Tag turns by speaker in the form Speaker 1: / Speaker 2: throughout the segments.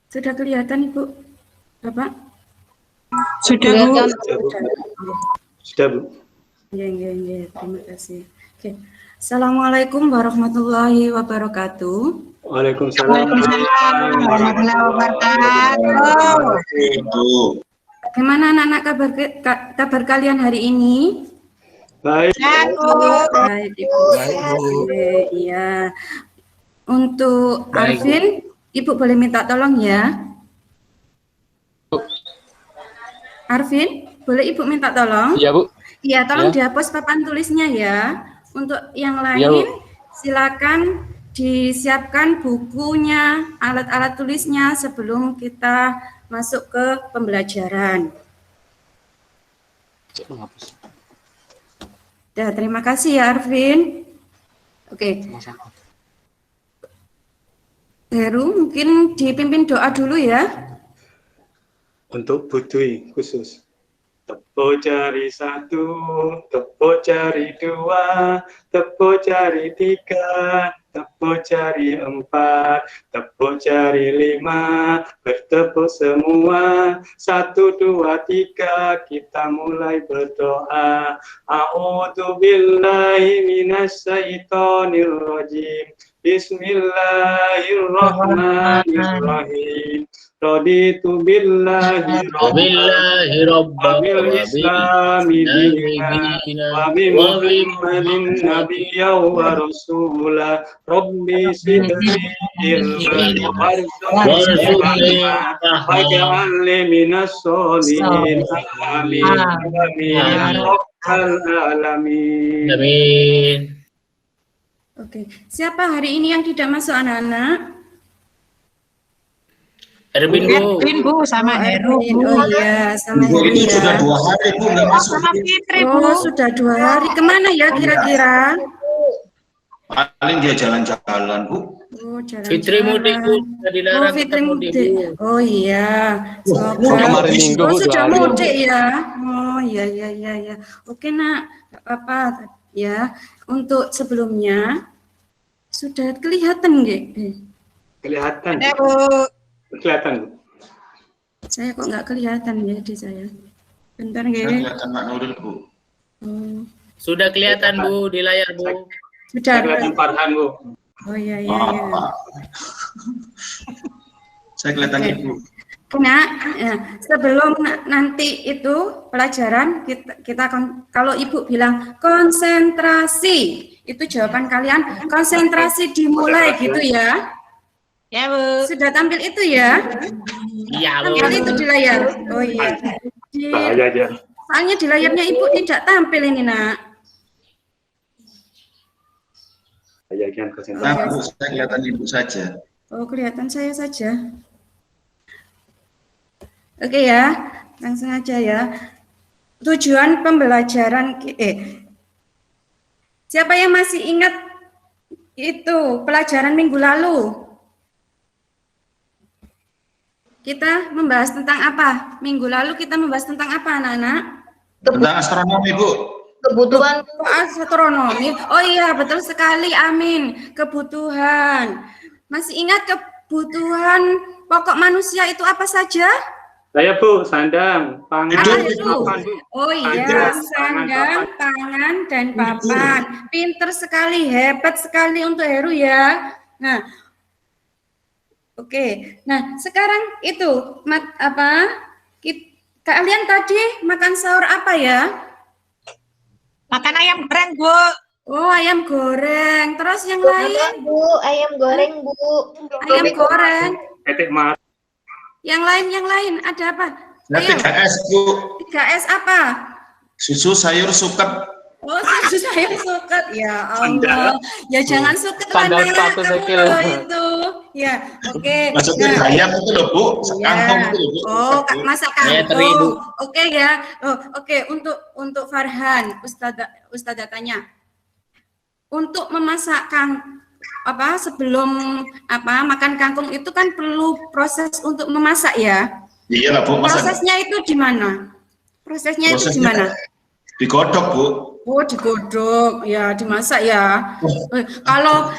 Speaker 1: Sudah kelihatan Ibu, Bapak?
Speaker 2: Sudah, Bu.
Speaker 3: Sudah, Bu.
Speaker 1: Ya, terima kasih. Oke. Assalamualaikum warahmatullahi wabarakatuh.
Speaker 3: Waalaikumsalam
Speaker 2: warahmatullahi wabarakatuh.
Speaker 1: Bagaimana anak-anak kabar kalian hari ini?
Speaker 3: Baik.
Speaker 1: Baik, Ibu. Iya. Untuk Arvin, Ibu boleh minta tolong ya. Arvin, boleh Ibu minta tolong?
Speaker 4: Iya, Bu.
Speaker 1: Iya, tolong dihapus papan tulisnya ya. Untuk yang lain, silakan disiapkan bukunya, alat-alat tulisnya sebelum kita masuk ke pembelajaran. Ya, terima kasih ya Arvin. Oke. Heru mungkin dipimpin doa dulu ya.
Speaker 3: Untuk Budui khusus. Tepo cari 1, tepo cari 2, tepo cari 3, tepo cari 4, tepo cari 5, bertepuk semua. 1, 2, 3, kita mulai berdoa. A'udzubillahi minasyaitonirrajim. Bismillahirrahmanirrahim. Raditu billahi rabban wa islami dinan wa bi Muhammadin nabiyyan wa rasula. Rabbi sidni ilman warzuqni waj'alni minas sholihin. Amin. Amin. Rabbal alamin.
Speaker 4: Amin.
Speaker 1: Oke, siapa hari ini yang tidak masuk anak-anak?
Speaker 2: Erwin, Bu, sama Heru.
Speaker 1: Oh iya, sama Heru
Speaker 5: Itu sudah
Speaker 1: ya.
Speaker 5: 2 hari, Bu, nggak masuk.
Speaker 2: Sama Fitri, Bu.
Speaker 1: Oh, sudah 2 hari. Kemana ya kira-kira?
Speaker 5: Paling dia jalan-jalan, Bu.
Speaker 1: Oh, jalan-jalan.
Speaker 4: Fitri mudik, Bu. Dilarang
Speaker 1: Fitri
Speaker 4: mudik,
Speaker 1: mudik.
Speaker 4: Bu.
Speaker 1: Oh iya.
Speaker 5: Oh, kemarin Minggu,
Speaker 1: Oh, sudah
Speaker 4: 2 hari.
Speaker 1: mudik ya. Oh iya. Oke, Nak. Apa ya? Untuk sebelumnya sudah kelihatan nggak?
Speaker 3: Kelihatan.
Speaker 2: Ada, Bu.
Speaker 3: Kelihatan, Bu.
Speaker 1: Saya kok nggak kelihatan ya di saya. Bentar
Speaker 5: Saya
Speaker 1: nggak?
Speaker 5: kelihatan Pak Nurul, Bu.
Speaker 1: Oh,
Speaker 4: Sudah kelihatan, Bu, di layar, Bu.
Speaker 1: sudah.
Speaker 3: Kelihatan Farhan, Bu.
Speaker 1: Oh iya.
Speaker 5: Saya kelihatan Ibu.
Speaker 1: Nah, ya, sebelum nanti itu pelajaran kita akan, kalau Ibu bilang konsentrasi, itu jawaban kalian konsentrasi dimulai gitu ya.
Speaker 2: Ya, Bu.
Speaker 1: Sudah tampil itu ya?
Speaker 4: Iya, Bu.
Speaker 1: Tampil itu di layar. Oh iya.
Speaker 3: Bahaya aja.
Speaker 1: Soalnya di layarnya Ibu tidak tampil ini, Nak.
Speaker 3: Bahaya kan konsentrasi.
Speaker 5: Nah, Bu, saya kelihatan Ibu saja.
Speaker 1: Oh, kelihatan saya saja. Oke ya, langsung aja ya. Tujuan pembelajaran siapa yang masih ingat itu pelajaran minggu lalu? Kita membahas tentang apa? Minggu lalu kita membahas tentang apa, anak-anak?
Speaker 5: Tentang astronomi, Bu.
Speaker 6: Kebutuhan
Speaker 1: Astronomi. Oh iya, betul sekali. Amin. Kebutuhan. Masih ingat kebutuhan pokok manusia itu apa saja?
Speaker 3: Saya, Bu, sandang, pangan,
Speaker 1: Apa itu?
Speaker 3: papan, Bu.
Speaker 1: Oh iya, sandang, pangan, dan papan. Pinter sekali, hebat sekali untuk Heru ya. Nah, oke. Nah, sekarang itu kalian tadi makan sahur apa ya?
Speaker 2: Makan ayam goreng, Bu.
Speaker 1: Oh, ayam goreng. Terus yang lain?
Speaker 6: Bu, ayam goreng, Bu.
Speaker 1: Ayam goreng.
Speaker 3: Etik mar.
Speaker 1: Yang lain ada apa?
Speaker 5: Nah,
Speaker 1: Ayo,
Speaker 5: 3S, Bu.
Speaker 1: 3S apa?
Speaker 5: Susu sayur suket.
Speaker 1: Oh, susu sayur suket. Ya Allah. Ya jangan suket
Speaker 4: Sandal
Speaker 1: lah,
Speaker 4: satu
Speaker 1: kamu
Speaker 4: sekil.
Speaker 1: loh itu. Ya, oke.
Speaker 5: Maksudnya ayam itu loh, Bu. Sekantong itu loh, Bu.
Speaker 1: Oh, masak
Speaker 4: Ya, teri, Bu.
Speaker 1: kangkung. Oke ya. Oh, oke. Untuk Farhan, Ustazah tanya. Untuk memasak sebelum makan kangkung itu kan perlu proses untuk memasak ya.
Speaker 5: Iya lah, Bu. Masa
Speaker 1: Prosesnya itu di mana? Prosesnya itu di mana?
Speaker 5: digodok, Bu.
Speaker 1: Oh, digodok, ya dimasak ya. Kalau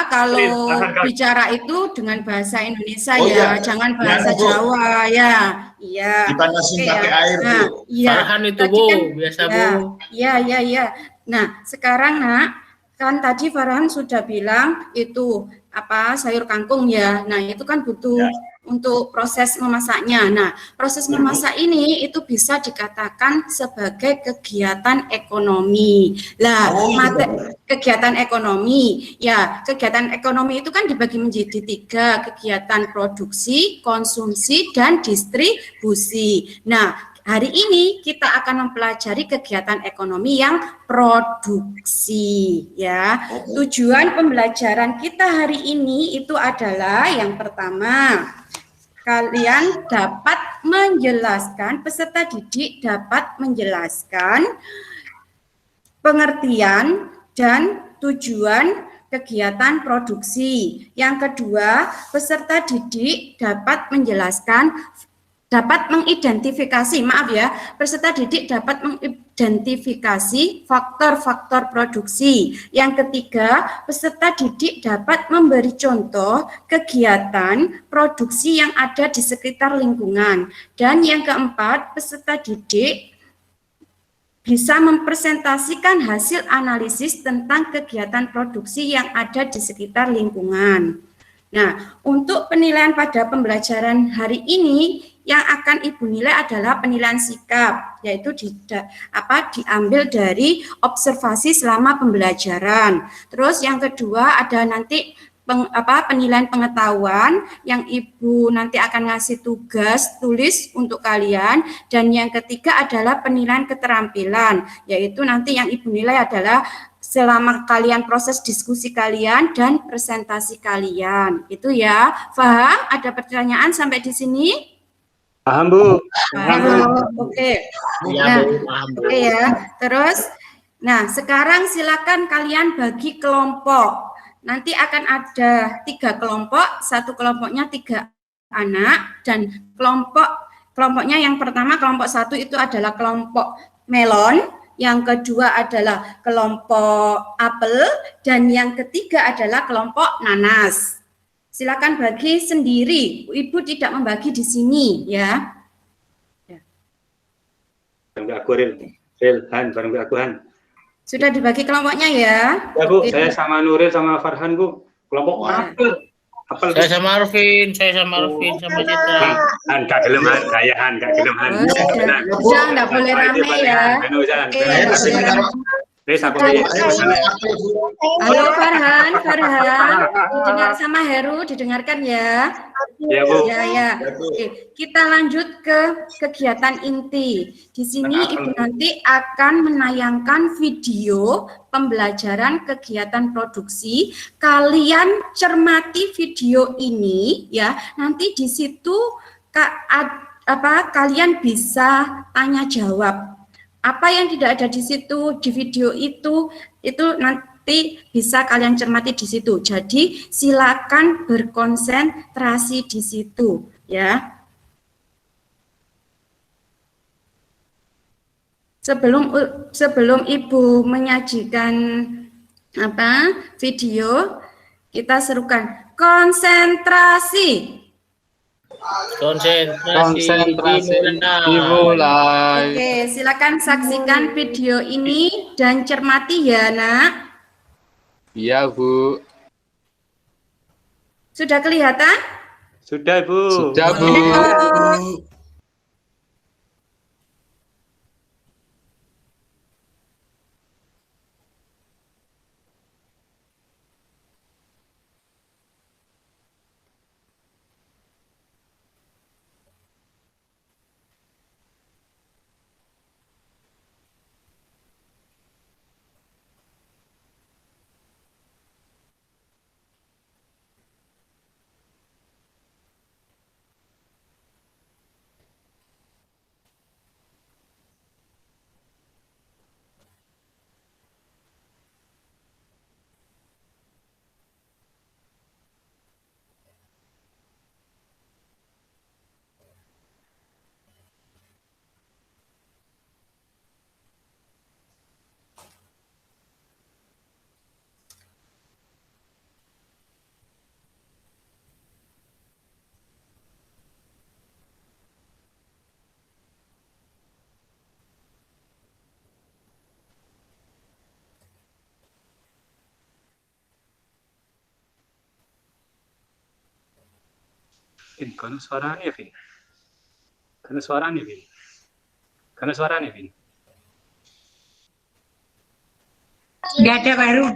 Speaker 1: kalau bicara itu dengan bahasa Indonesia
Speaker 5: Oh,
Speaker 1: ya,
Speaker 5: iya.
Speaker 1: jangan bahasa
Speaker 5: Bu.
Speaker 1: Jawa ya. Iya.
Speaker 5: Dipanasin
Speaker 1: Oke
Speaker 5: pakai
Speaker 1: ya.
Speaker 5: air,
Speaker 1: Nah,
Speaker 5: Bu.
Speaker 1: iya.
Speaker 4: Farhan itu
Speaker 1: Tadi
Speaker 4: Bu,
Speaker 1: kan
Speaker 4: biasa
Speaker 1: ya,
Speaker 4: Bu.
Speaker 1: iya. Nah, sekarang Nak, kan tadi Farhan sudah bilang itu sayur kangkung ya. Nah, itu kan butuh untuk proses memasaknya. Nah, proses memasak ini itu bisa dikatakan sebagai kegiatan ekonomi. Lah, kegiatan ekonomi. Ya, kegiatan ekonomi itu kan dibagi menjadi 3, kegiatan produksi, konsumsi, dan distribusi. Nah, hari ini kita akan mempelajari kegiatan ekonomi yang produksi ya. Tujuan pembelajaran kita hari ini itu adalah yang pertama, kalian dapat menjelaskan, peserta didik dapat menjelaskan pengertian dan tujuan kegiatan produksi. Yang kedua, peserta didik dapat mengidentifikasi, peserta didik dapat mengidentifikasi faktor-faktor produksi. Yang ketiga, peserta didik dapat memberi contoh kegiatan produksi yang ada di sekitar lingkungan. Dan yang keempat, peserta didik bisa mempresentasikan hasil analisis tentang kegiatan produksi yang ada di sekitar lingkungan. Nah, untuk penilaian pada pembelajaran hari ini yang akan Ibu nilai adalah penilaian sikap, yaitu diambil dari observasi selama pembelajaran. Terus yang kedua ada nanti penilaian pengetahuan yang Ibu nanti akan ngasih tugas tulis untuk kalian, dan yang ketiga adalah penilaian keterampilan, yaitu nanti yang Ibu nilai adalah selama kalian proses diskusi kalian dan presentasi kalian. Itu ya. Paham? Ada pertanyaan sampai di sini?
Speaker 3: Paham, Bu.
Speaker 1: Paham. Oke.
Speaker 4: Iya,
Speaker 1: Nah,
Speaker 4: Bu, paham, Bu.
Speaker 1: oke ya. Terus, nah sekarang silakan kalian bagi kelompok. Nanti akan ada 3 kelompok, satu kelompoknya 3 anak, dan kelompoknya yang pertama, kelompok 1 itu adalah kelompok melon, yang kedua adalah kelompok apel, dan yang ketiga adalah kelompok nanas. Silakan bagi sendiri, Ibu tidak membagi di sini ya.
Speaker 3: Bareng aku bareng aku Han.
Speaker 1: Sudah dibagi kelompoknya ya?
Speaker 3: Ya Bu, saya sama Nuril sama Farhan Bu, kelompok apel.
Speaker 4: Saya sama Arvin, sama Citra.
Speaker 3: Han, gak gelem Han, saya Han, gak gelem Han.
Speaker 1: Sudah, nggak boleh rame ya. Halo Farhan, didengar sama Heru, didengarkan ya.
Speaker 3: Ya Bu.
Speaker 1: Ya. Oke, kita lanjut ke kegiatan inti. Di sini Ibu nanti akan menayangkan video pembelajaran kegiatan produksi. Kalian cermati video ini ya. Nanti di situ kalian bisa tanya jawab. Apa yang tidak ada di situ di video itu nanti bisa kalian cermati di situ. Jadi silakan berkonsentrasi di situ ya. Sebelum Ibu menyajikan video, kita serukan konsentrasi.
Speaker 4: Konsentrasi dimulai.
Speaker 1: Oke, silakan saksikan video ini dan cermati ya, Nak.
Speaker 7: Iya, Bu.
Speaker 1: Sudah kelihatan?
Speaker 3: Sudah, Bu.
Speaker 7: Sudah, Bu.
Speaker 3: Vin, kono suaranya, Vin. Kono suaranya, Vin. Kono suaranya, Vin.
Speaker 2: Nggak ada baru.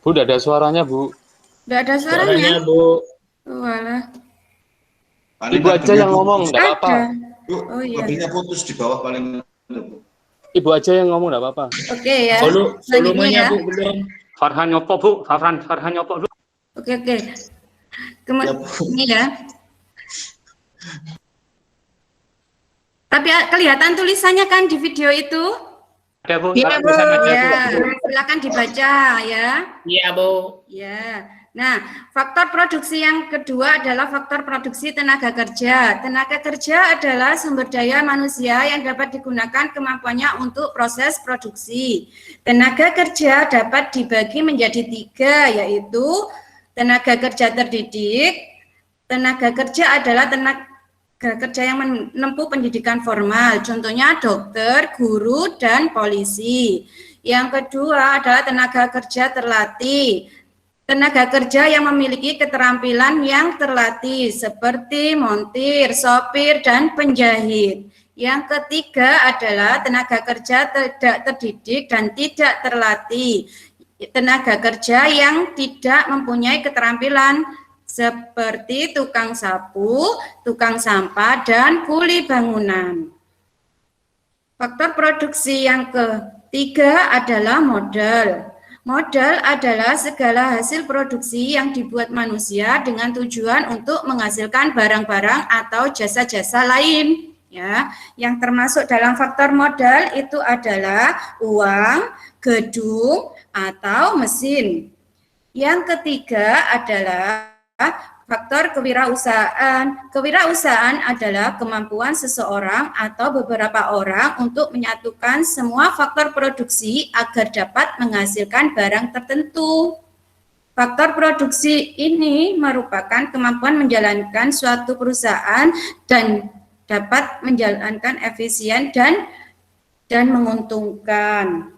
Speaker 7: Bu, udah ada suaranya, Bu.
Speaker 1: Nggak ada
Speaker 4: Suaranya,
Speaker 1: suaranya.
Speaker 4: Bu.
Speaker 1: Walah.
Speaker 7: Ibu aja yang ngomong, enggak apa-apa.
Speaker 1: Ada.
Speaker 5: Bu,
Speaker 1: Oh, iya.
Speaker 5: kabelnya putus di bawah paling. Bu.
Speaker 7: Ibu aja yang ngomong, enggak apa-apa.
Speaker 1: Oke ya.
Speaker 4: Volumenya,
Speaker 1: Selanjutnya ya.
Speaker 4: Bu, belum.
Speaker 3: Farhan nyopo, Bu. Farhan nyopo, Bu.
Speaker 1: Oke.
Speaker 5: Ya, Bu.
Speaker 1: Ini ya. Tapi kelihatan tulisannya kan di video itu?
Speaker 3: Ada, Bu.
Speaker 2: Iya,
Speaker 3: Kalau
Speaker 2: Bu.
Speaker 3: bisa baca,
Speaker 1: Ya,
Speaker 3: Bu.
Speaker 1: silakan dibaca ya.
Speaker 4: Iya, Bu.
Speaker 1: Ya. Nah, faktor produksi yang kedua adalah faktor produksi tenaga kerja. Tenaga kerja adalah sumber daya manusia yang dapat digunakan kemampuannya untuk proses produksi. Tenaga kerja dapat dibagi menjadi 3, yaitu tenaga kerja terdidik. Tenaga kerja adalah tenaga kerja yang menempuh pendidikan formal, contohnya dokter, guru, dan polisi. Yang kedua adalah tenaga kerja terlatih. Tenaga kerja yang memiliki keterampilan yang terlatih seperti montir, sopir, dan penjahit. Yang ketiga adalah tenaga kerja tidak terdidik dan tidak terlatih. Tenaga kerja yang tidak mempunyai keterampilan seperti tukang sapu, tukang sampah, dan kuli bangunan. Faktor produksi yang ketiga adalah modal. Modal adalah segala hasil produksi yang dibuat manusia dengan tujuan untuk menghasilkan barang-barang atau jasa-jasa lain. Ya, yang termasuk dalam faktor modal itu adalah uang, gedung, atau mesin. Yang ketiga adalah faktor kewirausahaan. Kewirausahaan adalah kemampuan seseorang atau beberapa orang untuk menyatukan semua faktor produksi agar dapat menghasilkan barang tertentu. Faktor produksi ini merupakan kemampuan menjalankan suatu perusahaan dan dapat menjalankan efisien dan menguntungkan.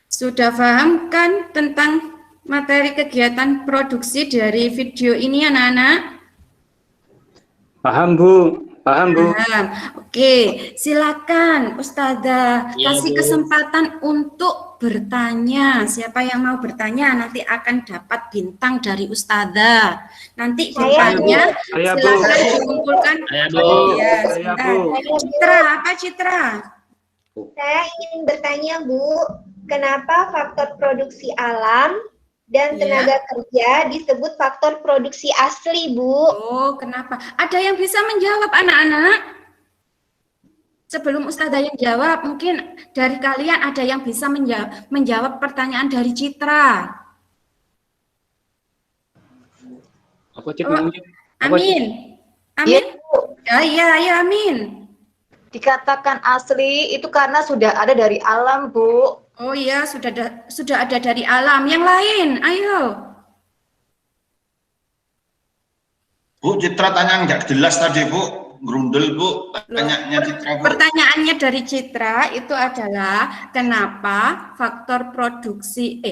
Speaker 1: Sudah paham kan tentang materi kegiatan produksi dari video ini, anak-anak?
Speaker 3: Paham, Bu. Paham, Bu.
Speaker 1: Paham. Oke, silakan Ustazah
Speaker 4: Iya,
Speaker 1: kasih
Speaker 4: Bu.
Speaker 1: kesempatan untuk bertanya. Siapa yang mau bertanya nanti akan dapat bintang dari Ustazah. Nanti
Speaker 6: Saya,
Speaker 1: bintangnya
Speaker 3: Saya, Bu.
Speaker 1: silakan dikumpulkan.
Speaker 4: Saya, Bu.
Speaker 1: Ya,
Speaker 3: Saya,
Speaker 1: sebentar.
Speaker 3: Bu.
Speaker 1: Citra, apa Citra?
Speaker 6: Saya ingin bertanya, Bu, kenapa faktor produksi alam dan
Speaker 1: Iya.
Speaker 6: tenaga kerja disebut faktor produksi asli, Bu?
Speaker 1: Oh, kenapa? Ada yang bisa menjawab, anak-anak? Sebelum Ustazah yang jawab, mungkin dari kalian ada yang bisa menjawab pertanyaan dari Citra.
Speaker 3: Apa, Cit?
Speaker 1: Oh,
Speaker 3: Namanya? Apa, Cit?
Speaker 1: Amin. Amin. Iya, Amin.
Speaker 8: Dikatakan asli itu karena sudah ada dari alam, Bu.
Speaker 1: Oh iya, sudah ada dari alam. Yang lain, ayo.
Speaker 5: Bu, Citra tanya nggak jelas tadi, Bu. Gerundel, Bu. Tanyanya Citra, Bu.
Speaker 1: Pertanyaannya dari Citra itu adalah kenapa faktor produksi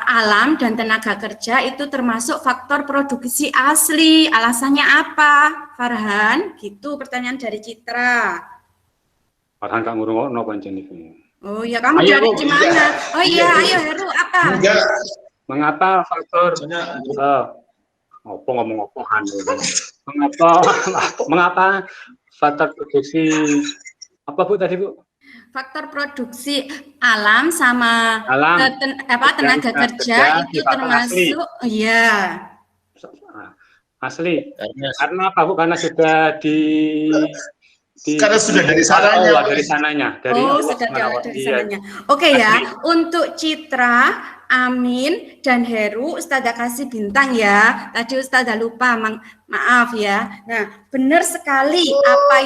Speaker 1: alam dan tenaga kerja itu termasuk faktor produksi asli? Alasannya apa, Farhan? Gitu pertanyaan dari Citra.
Speaker 3: Farhan gak ngurungokno pancen iki.
Speaker 1: Oh ya, kamu
Speaker 3: Ayo,
Speaker 1: dari
Speaker 3: Bu.
Speaker 1: di mana? Oh iya,
Speaker 5: Iya,
Speaker 1: ayo Heru, apa?
Speaker 5: Enggak.
Speaker 3: Mengapa faktor
Speaker 5: Soalnya,
Speaker 3: ngomong opohan mengapa faktor produksi apa, Bu, tadi, Bu?
Speaker 1: Faktor produksi alam sama
Speaker 3: Alam
Speaker 1: tenaga kerja itu termasuk iya.
Speaker 3: Asli. Karena apa, Bu? Karena sudah
Speaker 5: karena sudah dari sananya.
Speaker 3: Oh, dari sananya. Dari
Speaker 1: Oh,
Speaker 3: Allah
Speaker 1: sudah
Speaker 3: Subhanahu wa
Speaker 1: dari
Speaker 3: Ta'ala.
Speaker 1: sananya. Oke ya,
Speaker 3: Asli.
Speaker 1: untuk Citra, Amin, dan Heru, Ustazah kasih bintang ya. Tadi Ustazah lupa, maaf ya. Nah, benar sekali apa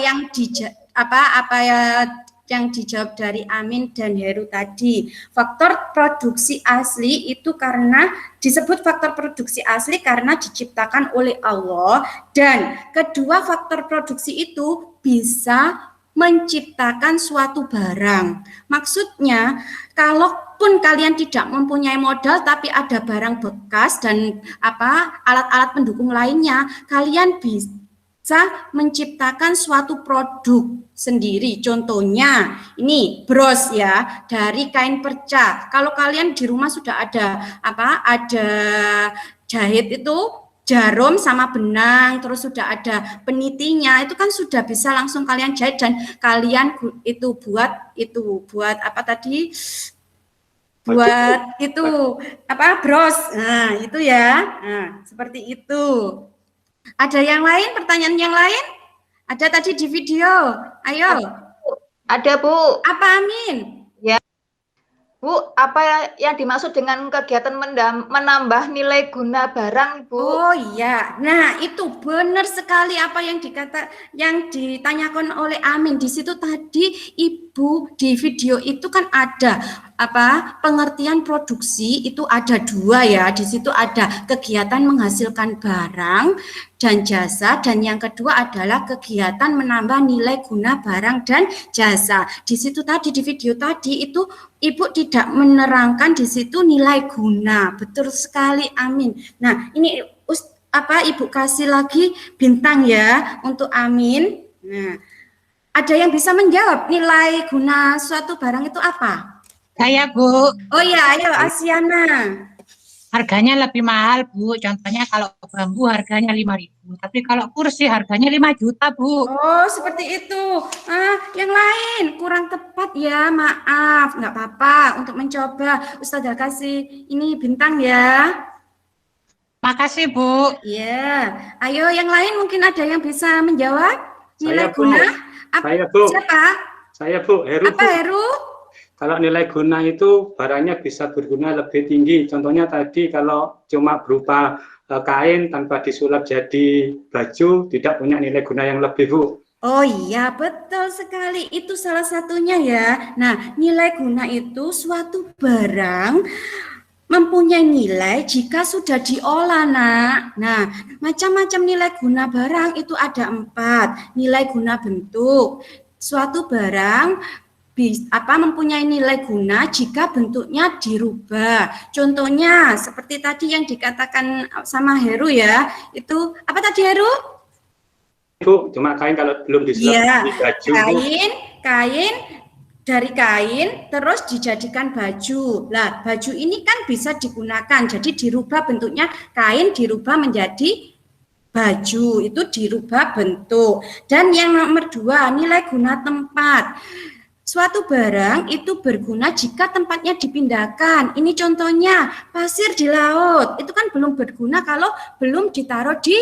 Speaker 1: yang dijawab dari Amin dan Heru tadi. Faktor produksi asli itu karena disebut faktor produksi asli karena diciptakan oleh Allah, dan kedua faktor produksi itu bisa menciptakan suatu barang. Maksudnya, kalaupun kalian tidak mempunyai modal tapi ada barang bekas dan alat-alat pendukung lainnya, kalian bisa menciptakan suatu produk sendiri. Contohnya ini bros ya, dari kain perca. Kalau kalian di rumah sudah ada ada jahit itu jarum sama benang, terus sudah ada penitinya, itu kan sudah bisa langsung kalian jahit dan kalian itu buat apa tadi? Buat itu bros. Nah, itu ya. Nah, seperti itu. Ada yang lain, pertanyaan yang lain? Ada tadi di video. Ayo.
Speaker 8: Ada, Bu.
Speaker 1: Apa Amin?
Speaker 8: Ya. Bu, apa yang dimaksud dengan kegiatan menambah nilai guna barang, Bu?
Speaker 1: Oh iya. Nah, itu benar sekali apa yang ditanyakan oleh Amin. Di situ tadi Ibu di video itu kan ada pengertian produksi itu ada 2 ya. Di situ ada kegiatan menghasilkan barang dan jasa, dan yang kedua adalah kegiatan menambah nilai guna barang dan jasa. Di situ tadi di video tadi itu Ibu tidak menerangkan di situ nilai guna. Betul sekali, Amin. Nah, ini Ibu kasih lagi bintang ya untuk Amin. Nah, ada yang bisa menjawab nilai guna suatu barang itu apa?
Speaker 2: Saya, Bu.
Speaker 1: Oh ya, ayo Asiana.
Speaker 2: Harganya lebih mahal, Bu. Contohnya kalau bambu harganya 5.000, tapi kalau kursi harganya 5 juta, Bu.
Speaker 1: Oh, seperti itu. Yang lain kurang tepat ya, maaf. Nggak apa-apa untuk mencoba. Ustazah kasih ini bintang ya.
Speaker 2: Makasih, Bu.
Speaker 1: Ya, ayo yang lain mungkin ada yang bisa menjawab nilai
Speaker 3: Saya, Bu.
Speaker 1: guna.
Speaker 3: Saya, Bu.
Speaker 1: Siapa?
Speaker 3: Saya, Bu. Heru,
Speaker 1: Apa
Speaker 3: Bu.
Speaker 1: Heru?
Speaker 3: Kalau nilai guna itu barangnya bisa berguna lebih tinggi. Contohnya tadi kalau cuma berupa kain tanpa disulap jadi baju, tidak punya nilai guna yang lebih, Bu.
Speaker 1: Oh iya, betul sekali. Itu salah satunya ya. Nah, nilai guna itu suatu barang mempunyai nilai jika sudah diolah, Nak. Nah, macam-macam nilai guna barang itu ada 4. Nilai guna bentuk. Suatu barang mempunyai nilai guna jika bentuknya dirubah. Contohnya seperti tadi yang dikatakan sama Heru ya. Itu apa tadi Heru?
Speaker 3: Bu, cuma kain kalau belum disulap
Speaker 1: Ya,
Speaker 3: jadi baju.
Speaker 1: kain dari kain terus dijadikan baju. Lah, baju ini kan bisa digunakan. Jadi dirubah bentuknya, kain dirubah menjadi baju, itu dirubah bentuk. Dan yang nomor 2, nilai guna tempat. Suatu barang itu berguna jika tempatnya dipindahkan. Ini contohnya pasir di laut. Itu kan belum berguna kalau belum ditaruh di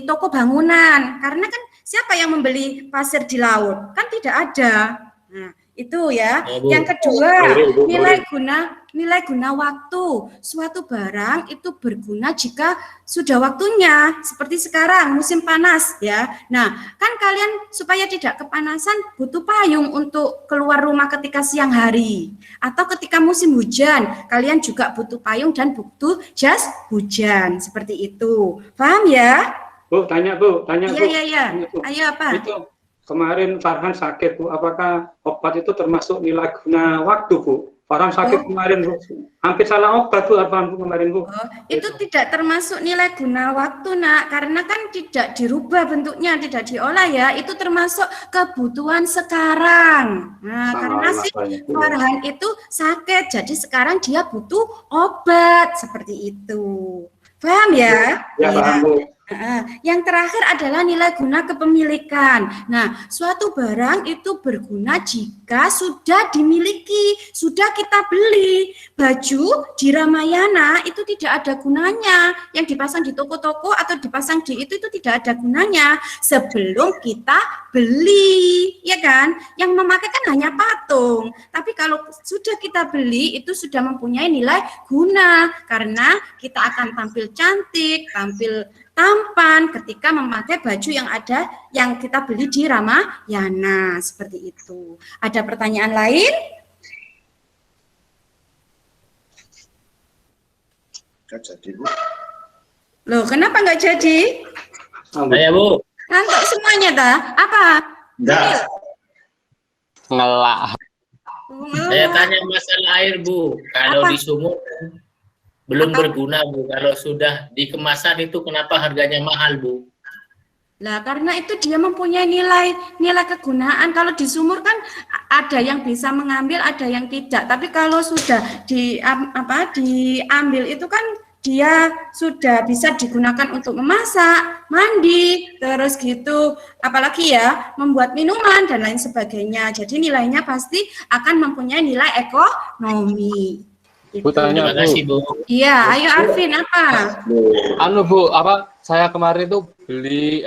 Speaker 1: toko bangunan. Karena kan siapa yang membeli pasir di laut? Kan tidak ada. Nah, itu ya. Yang kedua, nilai guna waktu. Suatu barang itu berguna jika sudah waktunya, seperti sekarang musim panas ya. Nah, kan kalian supaya tidak kepanasan butuh payung untuk keluar rumah ketika siang hari, atau ketika musim hujan kalian juga butuh payung dan butuh jas hujan, seperti itu. Paham ya?
Speaker 3: Bu, tanya Bu.
Speaker 1: Iya. Ayo apa?
Speaker 3: Itu kemarin Farhan sakit, Bu. Apakah obat itu termasuk nilai guna waktu, Bu? Farhan sakit kemarin, Bu. Hampir salah obat, Bu. Farhan kemarin, Bu.
Speaker 1: Itu tidak termasuk nilai guna waktu, Nak. Karena kan tidak dirubah bentuknya, tidak diolah ya. Itu termasuk kebutuhan sekarang. Nah, karena si Farhan itu sakit, jadi sekarang dia butuh obat. Seperti itu. Paham ya?
Speaker 3: Ya, paham, Bu.
Speaker 1: Yang terakhir adalah nilai guna kepemilikan. Nah, suatu barang itu berguna jika sudah dimiliki, sudah kita beli. Baju di Ramayana itu tidak ada gunanya. Yang dipasang di toko-toko atau dipasang di itu tidak ada gunanya sebelum kita beli, ya kan? Yang memakai kan hanya patung. Tapi kalau sudah kita beli itu sudah mempunyai nilai guna karena kita akan tampil cantik, tampil tampan ketika memakai baju yang kita beli di Ramayana, seperti itu. Ada pertanyaan lain?
Speaker 5: Nggak jadi, Bu.
Speaker 1: Loh, kenapa nggak jadi?
Speaker 9: Saya, Bu.
Speaker 1: Ngantuk semuanya dah. Apa?
Speaker 5: Enggak.
Speaker 7: Ngelak.
Speaker 4: Saya tanya masalah air, Bu. Kalau
Speaker 1: Apa?
Speaker 4: di sumur belum
Speaker 1: Apa?
Speaker 4: berguna, Bu. Kalau sudah dikemasan itu kenapa harganya mahal, Bu?
Speaker 1: Lah karena itu dia mempunyai nilai kegunaan. Kalau di sumur kan ada yang bisa mengambil, ada yang tidak. Tapi kalau sudah diambil itu kan dia sudah bisa digunakan untuk memasak, mandi, terus gitu. Apalagi ya membuat minuman dan lain sebagainya. Jadi nilainya pasti akan mempunyai nilai ekonomi. Gitu.
Speaker 7: Bu tanya,
Speaker 4: Terima kasih, Bu.
Speaker 1: Iya, ayo Arvin apa?
Speaker 7: Anu Bu, saya kemarin tuh beli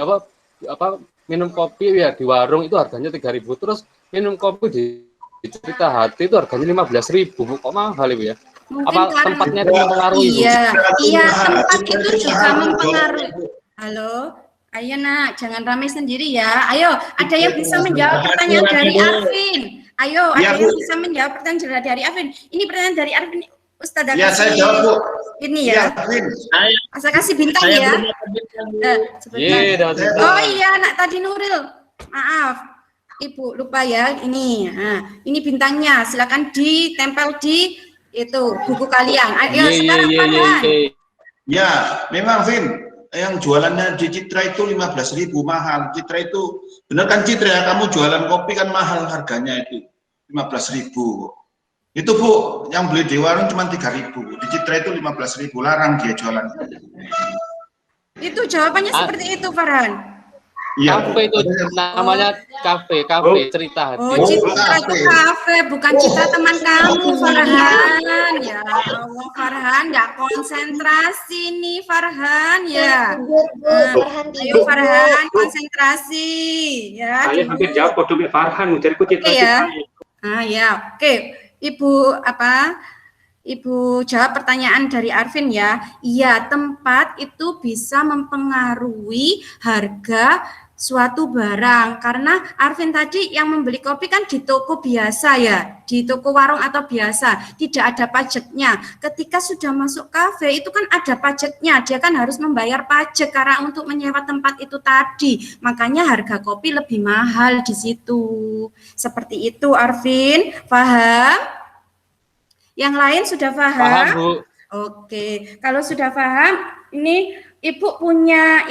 Speaker 7: minum kopi ya di warung itu harganya 3.000, terus minum kopi di Cerita Hati itu harganya 15.000, Bu. Kok mahal Ibu ya?
Speaker 1: Mungkin
Speaker 7: Apa
Speaker 1: karena
Speaker 7: tempatnya itu mempengaruhi, Bu?
Speaker 1: Iya, tempat itu juga mempengaruhi. Halo, ayo nak, jangan ramai sendiri ya. Ayo, ada yang bisa menjawab pertanyaan dari Arvin. Ayo, ada yang bisa menjawab pertanyaan dari Arvin. Ini pertanyaan dari Arvin, Ustazah.
Speaker 5: Ya, saya jawab, Bu.
Speaker 1: Ini ya. Saya kasih bintang ya. Sebentar. Oh iya, anak tadi Nuril. Maaf, Ibu lupa ya. Ini, ini bintangnya. Silakan ditempel di itu buku kalian. Ayo sekarang Farhan.
Speaker 5: Ya, memang Vin, yang jualannya di Citra itu 15.000 mahal. Citra itu benar kan Citra ya, kamu jualan kopi kan mahal harganya itu 15.000. Itu Bu, yang beli di warung cuma 3.000. Di Citra itu 15.000, larang dia jualan.
Speaker 1: Itu jawabannya seperti itu Farhan.
Speaker 5: Iya.
Speaker 7: Kafe itu namanya kafe Cerita Hati.
Speaker 1: Oh, Citra itu kafe, bukan Citra teman kamu, Farhan. Ya Allah, Farhan, nggak konsentrasi nih, Farhan. Ya. Ayo, Farhan, konsentrasi. Ya.
Speaker 3: Saya hampir jawab kode Farhan, mencariku Citra.
Speaker 1: Ya. Ya, oke. Ibu jawab pertanyaan dari Arvin ya. Iya, tempat itu bisa mempengaruhi harga suatu barang, karena Arvin tadi yang membeli kopi kan di toko biasa ya, di toko warung atau biasa, tidak ada pajaknya. Ketika sudah masuk kafe itu kan ada pajaknya, dia kan harus membayar pajak karena untuk menyewa tempat itu tadi, makanya harga kopi lebih mahal di situ. Seperti itu Arvin, paham? Yang lain sudah paham?
Speaker 7: Paham, Bu.
Speaker 1: Oke, kalau sudah paham, ini Ibu punya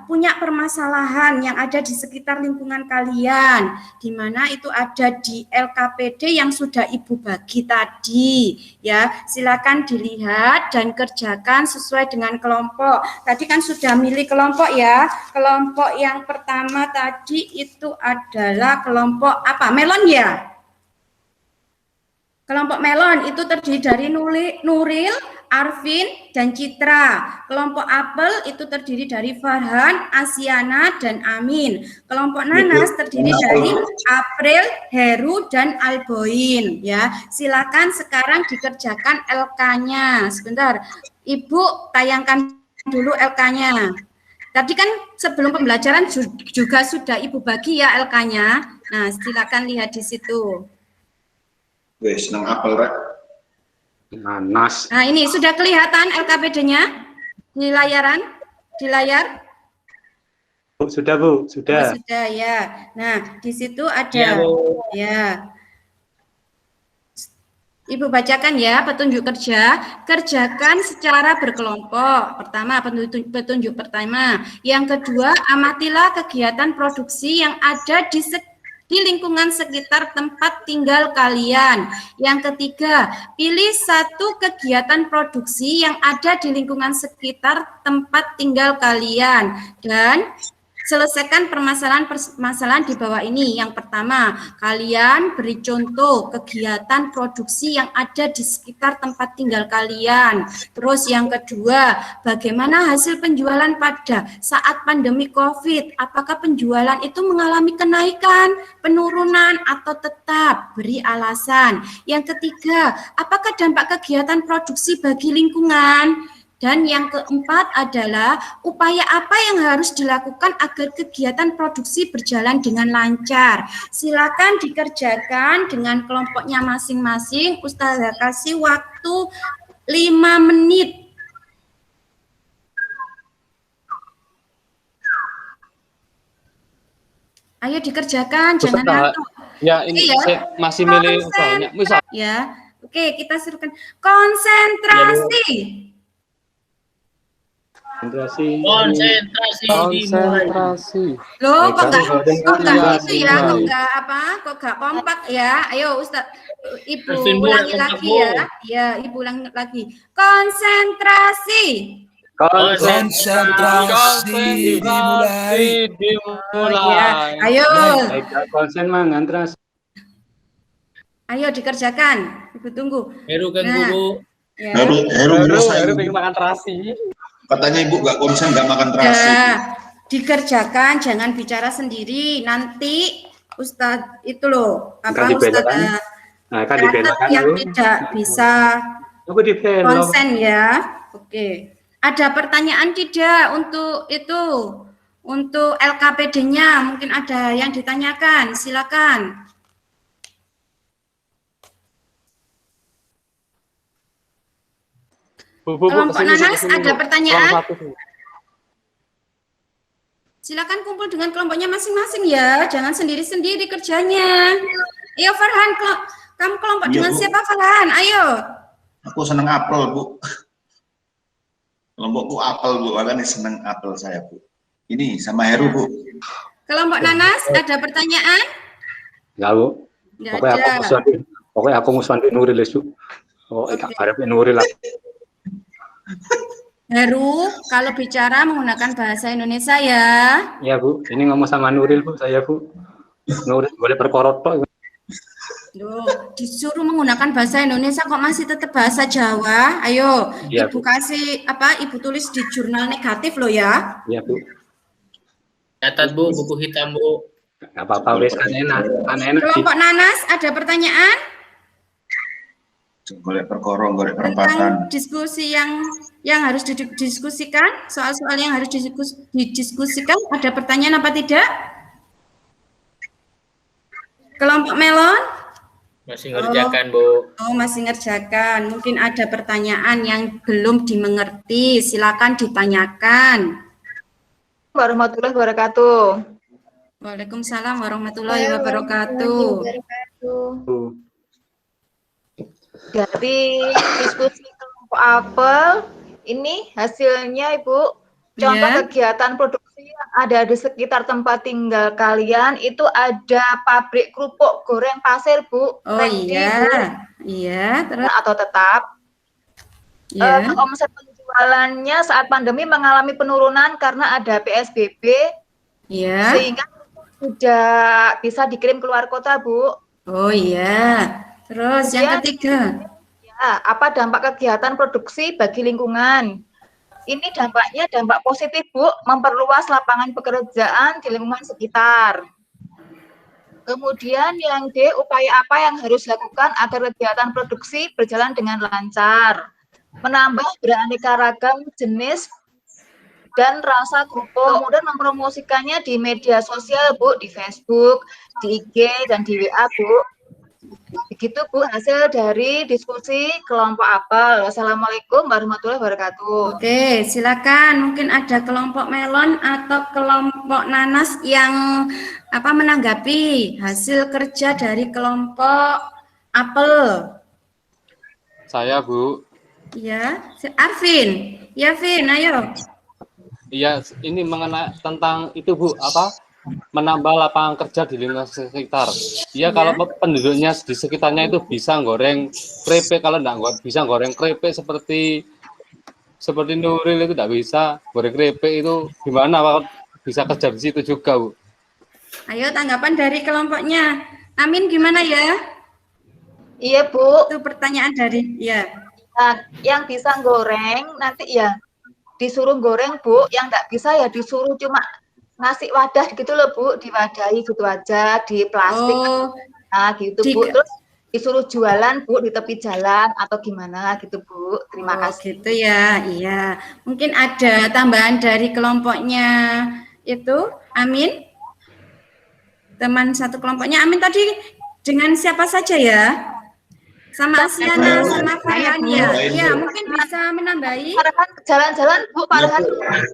Speaker 1: punya permasalahan yang ada di sekitar lingkungan kalian, di mana itu ada di LKPD yang sudah Ibu bagi tadi, ya. Silakan dilihat dan kerjakan sesuai dengan kelompok. Tadi kan sudah milih kelompok ya. Kelompok yang pertama tadi itu adalah kelompok apa? Melon ya? Kelompok melon itu terdiri dari Nuril, Arvin, dan Citra. Kelompok apel itu terdiri dari Farhan, Asiana, dan Amin. Kelompok nanas terdiri dari April, Heru, dan Alboin. Ya, silakan sekarang dikerjakan LK-nya. Sebentar, Ibu tayangkan dulu LK-nya. Tadi kan sebelum pembelajaran juga sudah Ibu bagi ya LK-nya. Nah, silakan lihat di situ.
Speaker 5: Wes, nang apel rek.
Speaker 3: Nanas.
Speaker 1: Nah, ini sudah kelihatan LKPD-nya di layar?
Speaker 3: Bu, sudah Bu, sudah.
Speaker 1: Oh, sudah ya. Nah, di situ ada ya. Ibu bacakan ya petunjuk kerja. Kerjakan secara berkelompok. Pertama, petunjuk pertama. Yang kedua, amatilah kegiatan produksi yang ada di lingkungan sekitar tempat tinggal kalian. Yang ketiga, pilih satu kegiatan produksi yang ada di lingkungan sekitar tempat tinggal kalian dan selesaikan permasalahan di bawah ini. Yang pertama, kalian beri contoh kegiatan produksi yang ada di sekitar tempat tinggal kalian. Terus yang kedua, bagaimana hasil penjualan pada saat pandemi COVID? Apakah penjualan itu mengalami kenaikan, penurunan, atau tetap? Beri alasan. Yang ketiga, apakah dampak kegiatan produksi bagi lingkungan? Dan yang keempat adalah upaya apa yang harus dilakukan agar kegiatan produksi berjalan dengan lancar. Silakan dikerjakan dengan kelompoknya masing-masing. Ustazah kasih waktu 5 menit. Ayo dikerjakan, jangan
Speaker 7: Usaha.
Speaker 1: ngantuk.
Speaker 7: Ya, ini
Speaker 1: Iya.
Speaker 7: saya masih milih usahanya. Misal
Speaker 1: Ya, oke, kita serukan konsentrasi.
Speaker 3: Konsentrasi.
Speaker 7: konsentrasi.
Speaker 1: Loh, kok nggak
Speaker 7: Konsentrasi.
Speaker 1: itu ya, kok nggak apa, kok nggak kompak ya? Ayo, Ustaz, Ibu
Speaker 4: Arvin, Bu,
Speaker 1: ulangi
Speaker 4: kompak,
Speaker 1: lagi
Speaker 4: Bu.
Speaker 1: ya. Ya, Ibu ulangi lagi. Konsentrasi.
Speaker 9: Konsentrasi dimulai.
Speaker 7: Dimulai.
Speaker 1: Ayo,
Speaker 3: Baik, konsen mangantrasi.
Speaker 1: ayo dikerjakan. Ibu tunggu.
Speaker 4: Heru kan
Speaker 1: Nah.
Speaker 4: Bu.
Speaker 1: Ya.
Speaker 5: Heru selesai.
Speaker 7: pengen makan terasi.
Speaker 5: Katanya ibu nggak konsen, nggak makan terasi.
Speaker 1: Ya, dikerjakan, jangan bicara sendiri. Nanti Ustadz itu loh, apa
Speaker 3: Kan
Speaker 1: Ustadz
Speaker 3: dibelokkan. Nah, kan
Speaker 1: catat
Speaker 3: dibelokkan
Speaker 1: yang
Speaker 3: dulu.
Speaker 1: tidak bisa
Speaker 3: Aku dibelok.
Speaker 1: konsen ya. Oke. Ada pertanyaan tidak untuk itu? Untuk LKPD-nya mungkin ada yang ditanyakan. Silakan. Kelompok Nanas ada pertanyaan? Silakan kumpul dengan kelompoknya masing-masing ya. Jangan sendiri-sendiri kerjanya. Ayo Farhan, kamu kelompok
Speaker 5: Iya,
Speaker 1: dengan
Speaker 5: Bu.
Speaker 1: siapa Farhan? Ayo.
Speaker 5: Aku seneng apel, Bu. Kelompokku apel, Bu. Makanya seneng apel saya, Bu. Ini sama Heru, Bu.
Speaker 1: Kelompok Nanas ada pertanyaan?
Speaker 3: Enggak, Bu.
Speaker 1: Nggak
Speaker 3: Pokoknya aku musuhan di Nuril, Su. Oh,
Speaker 1: Oke.
Speaker 3: harap Nuril lah.
Speaker 1: Heru, kalau bicara menggunakan bahasa Indonesia ya.
Speaker 3: Iya, Bu. Ini ngomong sama Nuril, Bu. Saya, Bu. Nuril boleh perkorot, Pak.
Speaker 1: Duh, disuruh menggunakan bahasa Indonesia kok masih tetap bahasa Jawa. Ayo,
Speaker 3: Iya,
Speaker 1: Ibu kasih apa? Ibu tulis di jurnal negatif loh ya.
Speaker 3: Iya, Bu.
Speaker 4: Catat Bu, buku hitam Bu.
Speaker 3: Enggak apa-apa, wes kan enak. Kan enak.
Speaker 1: Kelompok Nanas ada pertanyaan
Speaker 5: Golek perkorong, golek
Speaker 1: tentang
Speaker 5: perempatan.
Speaker 1: diskusi yang harus didiskusikan, soal-soal yang harus didiskusikan. Ada pertanyaan apa tidak? Kelompok Melon?
Speaker 4: Masih ngerjakan Bu.
Speaker 1: Oh, masih ngerjakan. Mungkin ada pertanyaan yang belum dimengerti. Silakan ditanyakan.
Speaker 8: Warahmatullahi wabarakatuh.
Speaker 1: Waalaikumsalam warahmatullahi wabarakatuh.
Speaker 8: Dari diskusi kelompok apel, ini hasilnya Ibu, contoh
Speaker 1: Ya.
Speaker 8: kegiatan produksi yang ada di sekitar tempat tinggal kalian, itu ada pabrik kerupuk goreng pasir Bu.
Speaker 1: Oh
Speaker 8: Randy,
Speaker 1: iya,
Speaker 8: Bu.
Speaker 1: iya. Terus
Speaker 8: Atau tetap.
Speaker 1: ya.
Speaker 8: Omset penjualannya saat pandemi mengalami penurunan karena ada PSBB,
Speaker 1: Ya.
Speaker 8: sehingga tidak bisa dikirim keluar kota, Bu.
Speaker 1: Oh iya. Terus yang
Speaker 8: Kemudian,
Speaker 1: ketiga.
Speaker 8: Ya, apa dampak kegiatan produksi bagi lingkungan? Ini dampaknya dampak positif, Bu, memperluas lapangan pekerjaan di lingkungan sekitar. Kemudian yang D, upaya apa yang harus dilakukan agar kegiatan produksi berjalan dengan lancar? Menambah beraneka ragam jenis dan rasa kerupuk, kemudian mempromosikannya di media sosial, Bu, di Facebook, di IG, dan di WA, Bu. Begitu, Bu, hasil dari diskusi kelompok apel. Wassalamualaikum warahmatullahi wabarakatuh.
Speaker 1: Oke, silakan. Mungkin ada kelompok melon atau kelompok nanas yang apa menanggapi hasil kerja dari kelompok apel.
Speaker 7: Saya, Bu.
Speaker 1: Ya, Arvin. Ya, Vin, ayo.
Speaker 7: Iya, ini mengenai tentang itu, Bu, apa? Menambah lapangan kerja di lingkungan sekitar. Iya, kalau penduduknya di sekitarnya itu bisa goreng keripik, kalau enggak bisa goreng keripik seperti Nuril itu enggak bisa goreng keripik itu gimana, Pak? Bisa kerja di situ juga, Bu.
Speaker 1: Ayo tanggapan dari kelompoknya. Amin gimana ya?
Speaker 8: Iya, Bu.
Speaker 1: Itu pertanyaan dari ya.
Speaker 8: Nah, yang bisa goreng nanti ya disuruh goreng, Bu. Yang enggak bisa ya disuruh cuma ngasih wadah gitu loh, Bu, diwadahi gitu aja di plastik.
Speaker 1: Oh,
Speaker 8: Nah, gitu, Bu. Terus disuruh jualan, Bu, di tepi jalan atau gimana gitu, Bu. Terima kasih.
Speaker 1: gitu ya. Iya. Mungkin ada tambahan dari kelompoknya itu, Amin. Teman satu kelompoknya Amin tadi dengan siapa saja ya? Sama Asiana, sama Farhan ya. Ya, mungkin bisa menambahi.
Speaker 8: Farhan jalan-jalan, Bu, Farhan.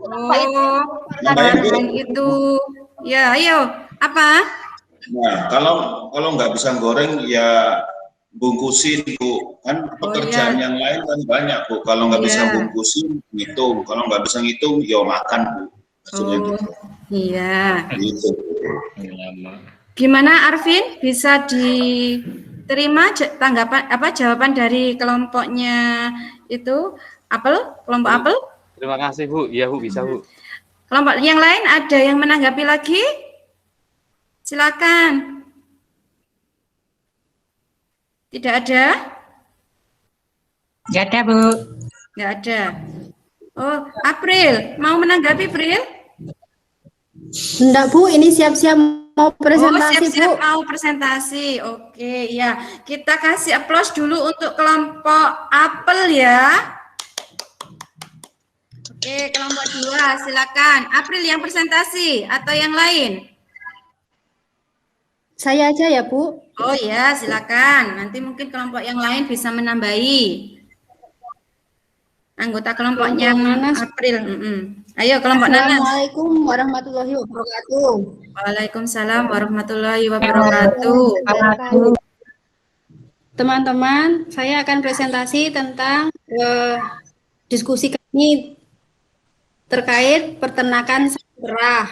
Speaker 1: Oh, Farhan itu Ya, ayo. Apa?
Speaker 5: Nah, kalau nggak bisa goreng ya bungkusin Bu. Kan pekerjaan yang lain kan banyak Bu. Kalau nggak bisa bungkusin, ngitung. Kalau nggak bisa ngitung, ya makan Bu. Maksudnya gitu.
Speaker 1: Iya.
Speaker 5: Gitu.
Speaker 1: Gimana Arvin? Bisa diterima tanggapan jawaban dari kelompoknya itu kelompok apel?
Speaker 7: Terima kasih Bu. Iya Bu, bisa Bu.
Speaker 1: Kelompok yang lain ada yang menanggapi lagi? Silakan. Tidak ada?
Speaker 2: Nggak ada, Bu.
Speaker 1: Nggak ada. Oh, April, mau menanggapi, April?
Speaker 10: Enggak, Bu, ini siap-siap mau presentasi,
Speaker 1: siap-siap
Speaker 10: Bu.
Speaker 1: mau presentasi. Oke, ya. Kita kasih aplaus dulu untuk kelompok apel ya. Oke, kelompok 2, silakan. April yang presentasi atau yang lain?
Speaker 10: Saya aja ya, Bu.
Speaker 1: Oh ya, silakan. Nanti mungkin kelompok yang lain bisa menambahi. Anggota kelompoknya
Speaker 10: Nanas.
Speaker 1: April. Ayo kelompok Nanas.
Speaker 10: Assalamualaikum warahmatullahi wabarakatuh.
Speaker 1: Waalaikumsalam warahmatullahi wabarakatuh.
Speaker 10: Teman-teman, saya akan presentasi tentang diskusi kami terkait peternakan sapi perah.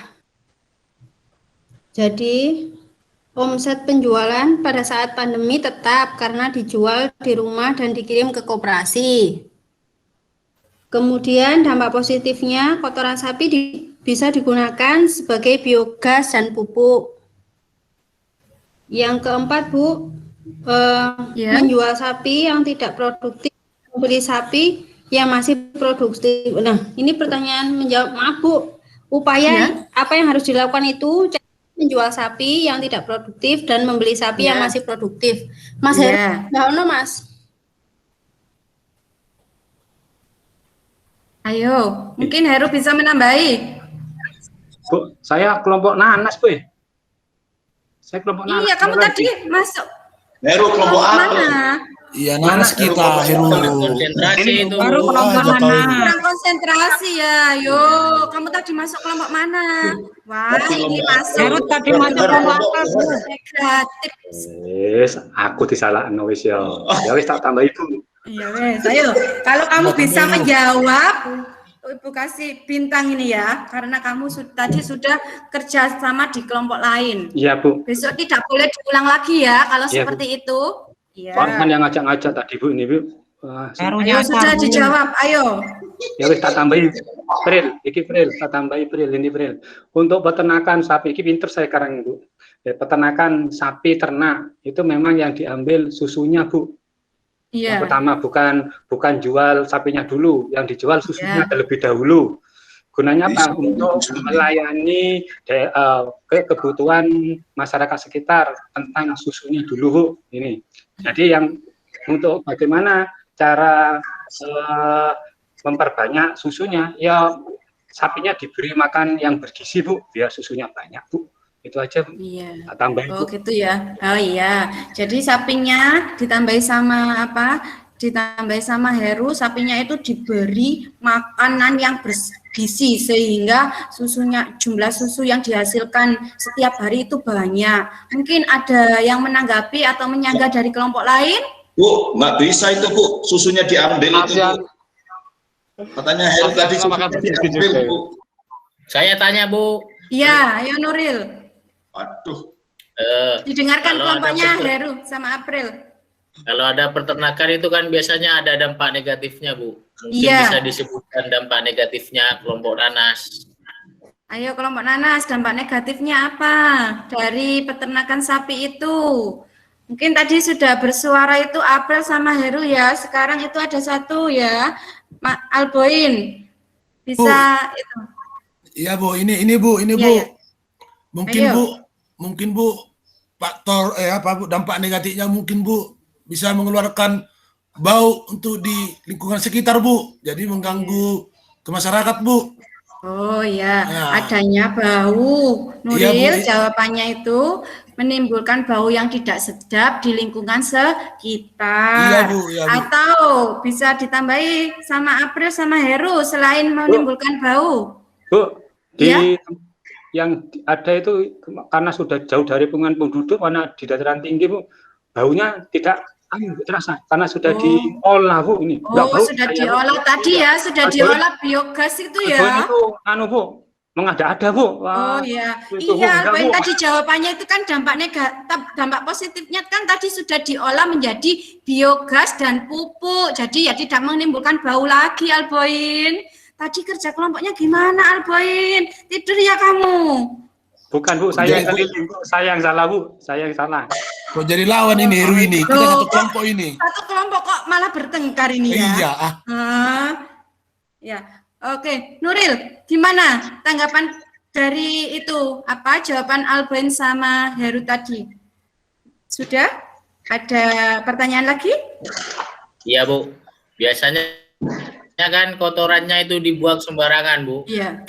Speaker 10: Jadi, omset penjualan pada saat pandemi tetap karena dijual di rumah dan dikirim ke koperasi. Kemudian dampak positifnya kotoran sapi bisa digunakan sebagai biogas dan pupuk. Yang keempat, Bu, menjual sapi yang tidak produktif, membeli sapi yang masih produktif. Nah, ini pertanyaan menjawab, maaf Bu, upaya apa yang harus dilakukan itu menjual sapi yang tidak produktif dan membeli sapi yang masih produktif. Mas Heru, Mas.
Speaker 1: Ayo, mungkin Heru bisa menambahi.
Speaker 3: Bu, saya kelompok Nanas, Bu. Saya kelompok Nanas.
Speaker 1: Iya, kamu tadi masuk.
Speaker 5: Heru kelompok apa?
Speaker 9: Iya, Nanas kita, Heru.
Speaker 4: Konsentrasi itu.
Speaker 2: Baru kelompok Nanas.
Speaker 1: Kurang konsentrasi ya. Yo, kamu tadi masuk kelompok mana? Wah, ini masuk.
Speaker 2: Heru tadi masuk kelompok apa, Bu?
Speaker 1: Negatif.
Speaker 3: Wes, aku disalahno wis ya. Ya wis tak tambah Ibu.
Speaker 1: Iya wes, ayo. Kalau kamu bisa menjawab, Ibu kasih bintang ini ya, karena kamu tadi sudah kerja sama di kelompok lain.
Speaker 3: Iya, Bu.
Speaker 1: Besok tidak boleh diulang lagi ya, kalau
Speaker 3: Iya,
Speaker 1: seperti itu. Iya.
Speaker 3: Farhan yang ngajak-ngajak tadi, Bu, ini, Bu.
Speaker 1: Ayo sudah dijawab, ayo.
Speaker 3: Ya wis tak tambahi Pril, iki Pril, tak tambahi Pril, ini Pril. Untuk peternakan sapi, iki pinter saya sekarang, Bu. Ya, peternakan sapi ternak itu memang yang diambil susunya, Bu. Yang pertama bukan jual sapinya dulu, yang dijual susunya terlebih dahulu. Gunanya apa? Untuk melayani kebutuhan masyarakat sekitar tentang susunya dulu, Bu. Ini. Jadi yang untuk bagaimana cara memperbanyak susunya, ya sapinya diberi makan yang bergizi, Bu, biar susunya banyak, Bu. Itu aja, Bu.
Speaker 1: Iya.
Speaker 3: Tambahin, Bu.
Speaker 1: Oh gitu ya. Oh iya. Jadi sapinya ditambahi sama apa? Ditambahi sama Heru, sapinya itu diberi makanan yang bergizi sehingga susunya, jumlah susu yang dihasilkan setiap hari itu banyak. Mungkin ada yang menanggapi atau menyanggah dari kelompok lain?
Speaker 5: Bu, nggak bisa itu Bu, susunya diambil itu Bu. Katanya Heru tadi susunya diambil Bu.
Speaker 4: Saya tanya Bu.
Speaker 1: Iya, ayo Nuril.
Speaker 5: Aduh.
Speaker 1: Didengarkan kelompoknya Heru sama April.
Speaker 4: Kalau ada peternakan itu kan biasanya ada dampak negatifnya, Bu. Mungkin bisa disebutkan dampak negatifnya kelompok Nanas.
Speaker 1: Ayo kelompok Nanas, dampak negatifnya apa dari peternakan sapi itu? Mungkin tadi sudah bersuara itu April sama Heru ya. Sekarang itu ada satu ya, Alboin. Bisa Bu. Itu.
Speaker 9: Iya Bu, ini Bu, Bu. Ya. Mungkin Bu, faktor Bu, dampak negatifnya mungkin Bu bisa mengeluarkan bau untuk di lingkungan sekitar, Bu. Jadi mengganggu ke masyarakat, Bu.
Speaker 1: Oh ya, adanya bau. Nuril, jawabannya itu menimbulkan bau yang tidak sedap di lingkungan sekitar.
Speaker 9: Iya, Bu.
Speaker 1: Atau bisa ditambahi sama April sama Heru selain menimbulkan bau.
Speaker 3: Bu, yang ada itu karena sudah jauh dari lingkungan penduduk, karena di dataran tinggi Bu, baunya tidak terasa karena sudah diolah Bu ini.
Speaker 1: Oh, sudah diolah tadi ya, sudah diolah biogas itu ya.
Speaker 3: Itu Bu, mengada-ada Bu.
Speaker 1: Oh iya, iya Alboin tadi jawabannya itu kan dampak positifnya kan tadi sudah diolah menjadi biogas dan pupuk, jadi ya tidak menimbulkan bau lagi Alboin. Tadi kerja kelompoknya gimana Alboin? Tidur ya kamu?
Speaker 3: Bukan Bu, saya yang keliling Bu, saya yang salah Bu, saya yang salah.
Speaker 9: Kok jadi lawan ini Heru ini, kita satu kelompok ini.
Speaker 1: Satu kelompok kok malah bertengkar ini ya?
Speaker 9: Iya.
Speaker 1: Ya, oke. Nuril, gimana tanggapan dari itu? Apa jawaban Alboin sama Heru tadi? Sudah? Ada pertanyaan lagi?
Speaker 4: Iya Bu, biasanya kan kotorannya itu dibuang sembarangan Bu.
Speaker 1: Iya.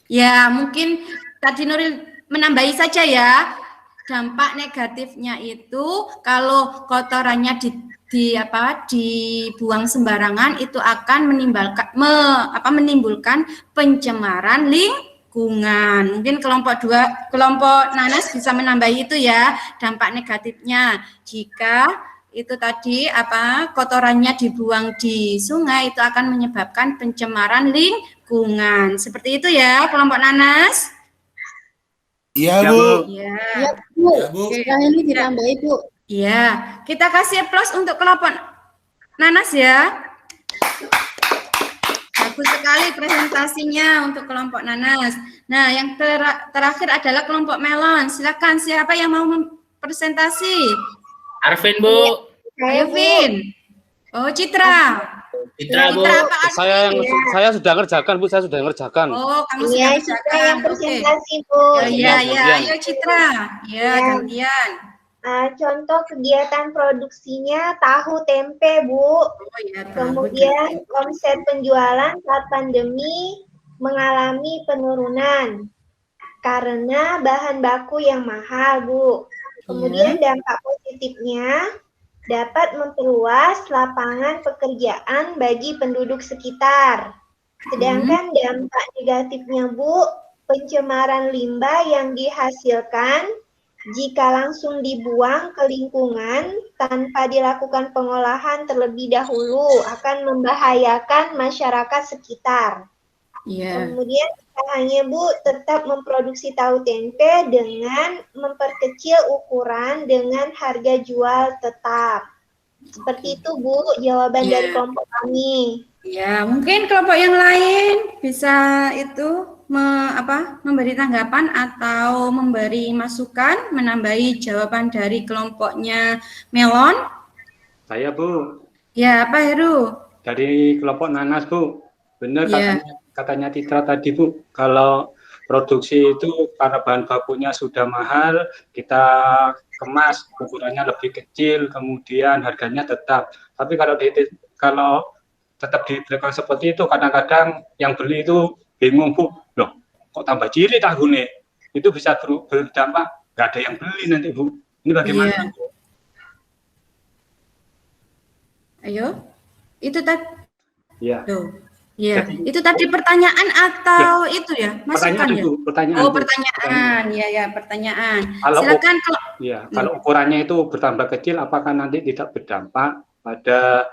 Speaker 1: Ya mungkin tadi Nuril menambahi saja ya. Dampak negatifnya itu kalau kotorannya dibuang sembarangan itu akan menimbulkan pencemaran lingkungan. Mungkin kelompok Nanas bisa menambahi itu ya dampak negatifnya jika itu tadi kotorannya dibuang di sungai itu akan menyebabkan pencemaran lingkungan. Seperti itu ya kelompok Nanas.
Speaker 9: Iya Bu.
Speaker 1: Iya
Speaker 10: Bu. Sekarang ini ditambahi Bu.
Speaker 1: Iya, kita kasih plus untuk kelompok Nanas ya. Bagus sekali presentasinya untuk kelompok Nanas. Nah, yang terakhir adalah kelompok Melon. Silakan siapa yang mau presentasi?
Speaker 4: Arvin Bu.
Speaker 1: Ayo Vin. Oh Citra.
Speaker 4: Citra Bu.
Speaker 7: Saya sudah ngerjakan Bu, saya sudah ngerjakan.
Speaker 1: Oh kamu sudah ngerjakan.
Speaker 6: Yang presentasi Bu.
Speaker 1: Iya. Ayo Citra. Ya gantian.
Speaker 6: Contoh kegiatan produksinya tahu tempe Bu.
Speaker 1: Oh, ya,
Speaker 6: kemudian omset penjualan saat pandemi mengalami penurunan karena bahan baku yang mahal Bu. Kemudian dampak positifnya dapat memperluas lapangan pekerjaan bagi penduduk sekitar. Sedangkan dampak negatifnya Bu, pencemaran limbah yang dihasilkan jika langsung dibuang ke lingkungan tanpa dilakukan pengolahan terlebih dahulu akan membahayakan masyarakat sekitar. Kemudian hanya Bu tetap memproduksi tahu tempe dengan memperkecil ukuran dengan harga jual tetap. Seperti itu Bu jawaban dari kelompok kami.
Speaker 1: Ya, mungkin kelompok yang lain bisa itu memberi tanggapan atau memberi masukan, menambahi jawaban dari kelompoknya Melon.
Speaker 3: Saya Bu.
Speaker 1: Ya, apa Heru?
Speaker 3: Dari kelompok Nanas Bu. Benar katanya Citra tadi Bu, kalau produksi itu karena bahan bakunya sudah mahal, kita kemas ukurannya lebih kecil, kemudian harganya tetap. Tapi kalau tetap diberikan seperti itu, kadang-kadang yang beli itu bingung Bu, loh kok tambah ciri tahunya? Itu bisa berdampak, nggak ada yang beli nanti Bu. Ini bagaimana Bu?
Speaker 1: Ayo, itu tadi.
Speaker 3: Iya.
Speaker 1: Iya, itu tadi pertanyaan atau itu ya? Masukan ya?
Speaker 3: Pertanyaan.
Speaker 1: Oh, pertanyaan. Ya, pertanyaan.
Speaker 3: Silakan kalau ukurannya itu bertambah kecil, apakah nanti tidak berdampak pada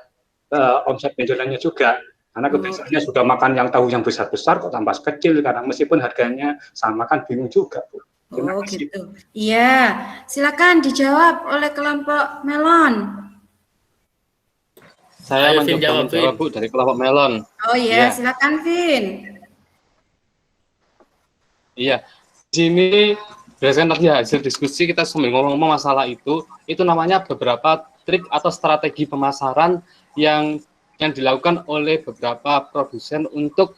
Speaker 3: omset penjualannya juga? Karena kebiasaannya sudah makan yang tahu yang besar-besar kok tambah kecil, karena meskipun harganya sama kan bingung juga, Bu.
Speaker 1: Oh, gitu. Iya, silakan dijawab oleh kelompok Melon.
Speaker 7: Saya mencoba menjawab Bu dari kelompok Melon.
Speaker 1: Oh iya, silakan Vin.
Speaker 7: Iya, di sini berdasarkan tadi hasil diskusi kita sambil ngomong-ngomong masalah itu namanya beberapa trik atau strategi pemasaran yang dilakukan oleh beberapa produsen untuk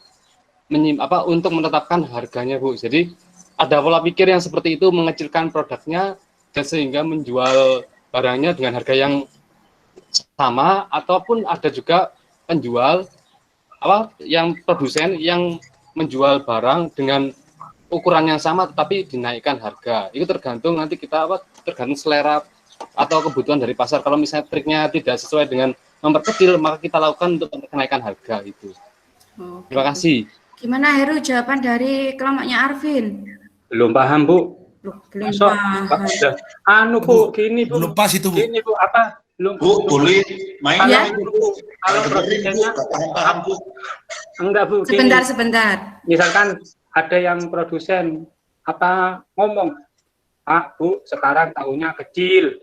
Speaker 7: menetapkan harganya Bu. Jadi ada pola pikir yang seperti itu, mengecilkan produknya dan sehingga menjual barangnya dengan harga yang sama, ataupun ada juga penjual yang produsen yang menjual barang dengan ukuran yang sama tetapi dinaikkan harga. Itu tergantung nanti kita tergantung selera atau kebutuhan dari pasar. Kalau misalnya triknya tidak sesuai dengan memperkecil, maka kita lakukan untuk kenaikan harga itu. Terima kasih.
Speaker 1: Gimana Heru jawaban dari kelompoknya Arvin?
Speaker 3: Belum paham, Bu.
Speaker 1: Belum
Speaker 3: Masuk,
Speaker 1: paham.
Speaker 3: Bu, gini Bu.
Speaker 9: Belum pas itu, Bu.
Speaker 3: Gini Bu, apa?
Speaker 5: Bu, boleh main
Speaker 1: Ya.
Speaker 3: Kalau produsennya
Speaker 5: paham, Bu.
Speaker 3: enggak Bu, gini.
Speaker 1: Sebentar.
Speaker 3: Misalkan ada yang produsen ngomong, Pak, Bu, sekarang tahunya kecil.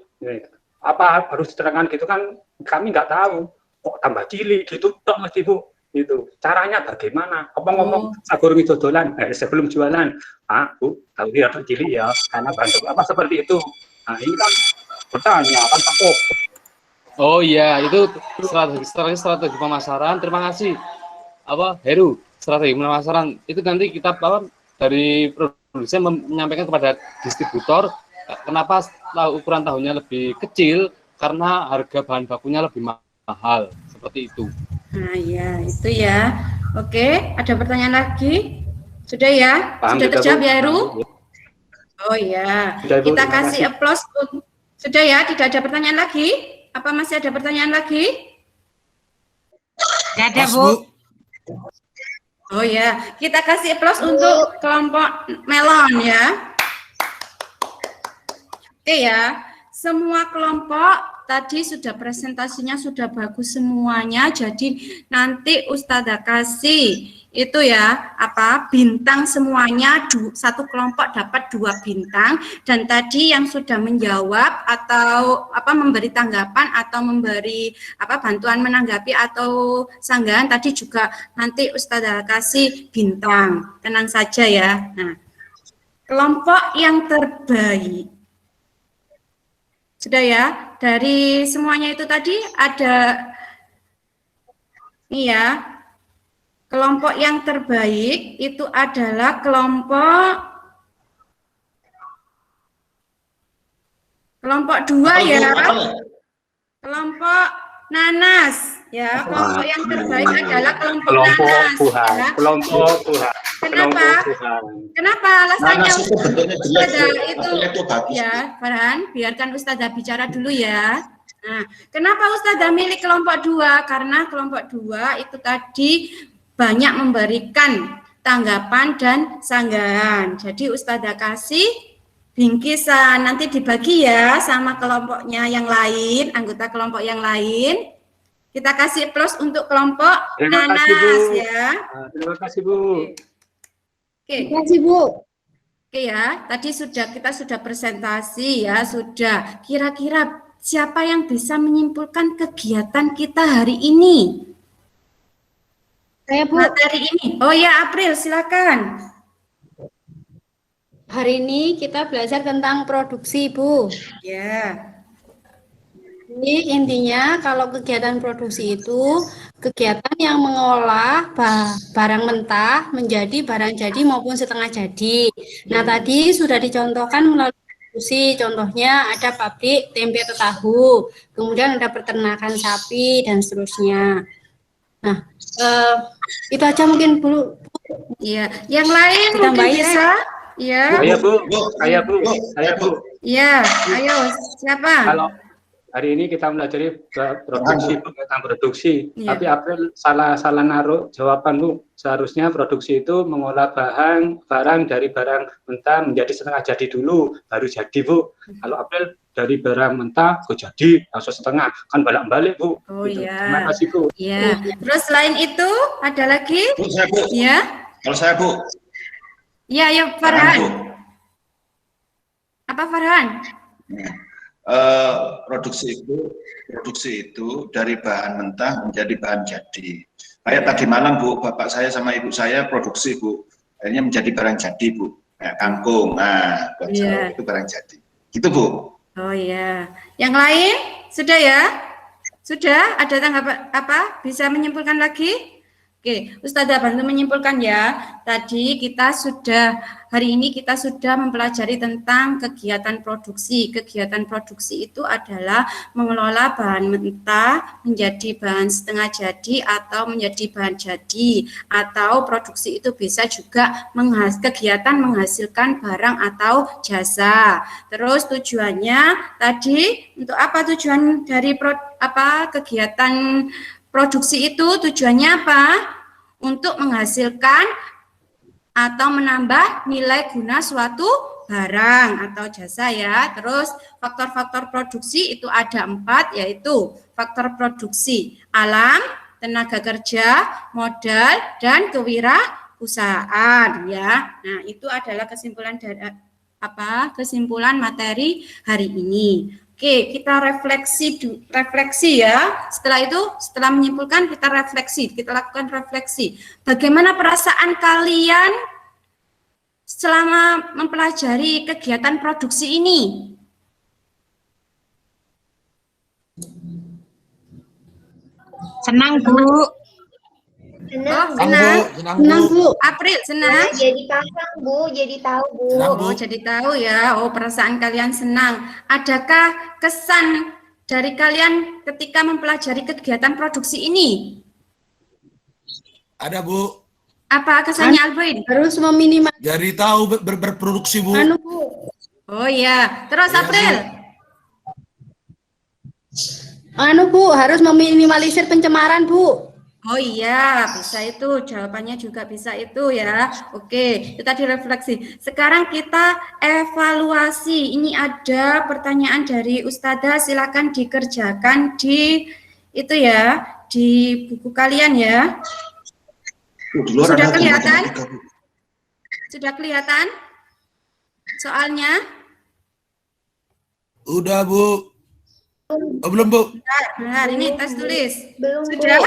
Speaker 3: Apa harus diterangkan gitu kan? Kami nggak tahu. Kok tambah cilik gitu, tok mesti Bu. Gitu. Caranya bagaimana? Apa ngomong sagurungi dodolan sebelum jualan, Pak, Bu, tahu dia cilik ya, karena bantu apa seperti itu. Nah, ini kan bertanya kan takut.
Speaker 7: Oh iya, itu strategi pemasaran. Terima kasih. Heru, strategi pemasaran itu nanti kita dari produsen menyampaikan kepada distributor kenapa ukuran tahunya lebih kecil karena harga bahan bakunya lebih mahal, seperti itu.
Speaker 1: Nah, ya, itu ya. Oke, ada pertanyaan lagi? Sudah ya? Sudah terjawab ya, Heru? Oh ya, kita kasih applause. Sudah ya, tidak ada pertanyaan lagi? Apa masih ada pertanyaan lagi?
Speaker 2: Tidak ada, Bu.
Speaker 1: Oh ya, kita kasih applause untuk kelompok melon ya. Oke ya, semua kelompok tadi sudah presentasinya sudah bagus semuanya. Jadi nanti Ustazah kasih itu ya bintang semuanya, satu kelompok dapat 2 bintang, dan tadi yang sudah menjawab atau memberi tanggapan atau memberi bantuan menanggapi atau sanggahan tadi juga nanti Ustazah kasih bintang, tenang saja ya. Nah, kelompok yang terbaik sudah ya, dari semuanya itu tadi ada nih ya. Kelompok yang terbaik itu adalah kelompok 2 ya. Kelompok nanas ya. Kelompok yang terbaik adalah kelompok nanas. Ya.
Speaker 3: Kelompok Tuhan.
Speaker 1: Kenapa alasannya?
Speaker 5: Ustazah
Speaker 1: itu ya, Farhan, biarkan Ustazah bicara dulu ya. Nah, kenapa Ustazah milih kelompok 2? Karena kelompok 2 itu tadi banyak memberikan tanggapan dan sanggahan. Jadi Ustazah kasih bingkisan, nanti dibagi ya sama kelompoknya yang lain, anggota kelompok yang lain. Kita kasih plus untuk kelompok nanas ya.
Speaker 3: Terima kasih Bu.
Speaker 1: Oke. Terima kasih Bu. Oke ya, tadi kita sudah presentasi ya, sudah. Kira-kira siapa yang bisa menyimpulkan kegiatan kita hari ini? Saya Bu. Materi ini. Oh ya, April, silakan.
Speaker 10: Hari ini kita belajar tentang produksi, Bu.
Speaker 1: Ya.
Speaker 10: Jadi intinya kalau kegiatan produksi itu kegiatan yang mengolah barang mentah menjadi barang jadi maupun setengah jadi. Nah, tadi sudah dicontohkan melalui produksi, contohnya ada pabrik tempe atau tahu, kemudian ada peternakan sapi dan seterusnya. Nah, itu aja mungkin Bu.
Speaker 1: Iya, yang lain
Speaker 10: kita
Speaker 1: mungkin bisa. Iya.
Speaker 3: Saya Bu.
Speaker 1: Iya, ayo siapa?
Speaker 3: Kalau hari ini kita belajar tentang produksi, tapi April salah naruh jawaban Bu. Seharusnya produksi itu mengolah barang dari barang mentah menjadi setengah jadi dulu, baru jadi Bu. Kalau April dari barang mentah kok jadi langsung setengah, kan balik-balik Bu.
Speaker 1: Oh
Speaker 3: gitu.
Speaker 1: iya.
Speaker 3: Terima kasih Bu.
Speaker 1: Iya. Terus selain itu ada lagi?
Speaker 5: Bu, saya Bu.
Speaker 1: Iya.
Speaker 5: Kalau saya Bu.
Speaker 1: Iya, ya Farhan. Apa Farhan?
Speaker 5: Produksi itu dari bahan mentah menjadi bahan jadi. Kayak tadi malam Bu, bapak saya sama ibu saya produksi Bu, akhirnya menjadi barang jadi Bu. Kayak kangkung, nah buat saya itu barang jadi. Gitu Bu.
Speaker 1: Oh iya. Yang lain sudah ya? Sudah? Ada tanggapan apa? Bisa menyimpulkan lagi? Oke, Ustazah bantu menyimpulkan ya. Tadi hari ini kita sudah mempelajari tentang kegiatan produksi. Kegiatan produksi itu adalah mengelola bahan mentah menjadi bahan setengah jadi atau menjadi bahan jadi. Atau produksi itu bisa juga kegiatan menghasilkan barang atau jasa. Terus tujuannya tadi untuk apa tujuan dari kegiatan produksi itu? Tujuannya apa? Untuk menghasilkan atau menambah nilai guna suatu barang atau jasa ya. Terus faktor-faktor produksi itu ada 4, yaitu faktor produksi alam, tenaga kerja, modal, dan kewirausahaan ya. Nah, itu adalah kesimpulan dari kesimpulan materi hari ini. Oke, kita refleksi ya. Setelah itu, setelah menyimpulkan kita refleksi, kita lakukan refleksi. Bagaimana perasaan kalian selama mempelajari kegiatan produksi ini?
Speaker 2: Senang, Bu.
Speaker 1: Senang, Bu. April, senang?
Speaker 6: Jadi paham, Bu. Jadi tahu, Bu.
Speaker 1: Oh, jadi tahu ya. Oh, perasaan kalian senang. Adakah kesan dari kalian ketika mempelajari kegiatan produksi ini?
Speaker 9: Ada, Bu.
Speaker 1: Apa kesannya, Alvin?
Speaker 10: Harus meminimalkan.
Speaker 9: Jadi tahu berproduksi, Bu.
Speaker 10: Bu.
Speaker 1: Oh ya. Terus
Speaker 9: Ya,
Speaker 1: April?
Speaker 10: Bu, harus meminimalisir pencemaran, Bu.
Speaker 1: Oh iya, bisa itu. Jawabannya juga bisa itu ya. Oke, itu tadi refleksi. Sekarang kita evaluasi. Ini ada pertanyaan dari Ustazah, silakan dikerjakan di itu ya, di buku kalian ya. Sudah kelihatan? Sudah kelihatan soalnya?
Speaker 9: Udah, Bu. Oh, belum, Bu.
Speaker 1: Benar, ini tes tulis.
Speaker 6: Belum,
Speaker 1: Sudah?
Speaker 6: Bu.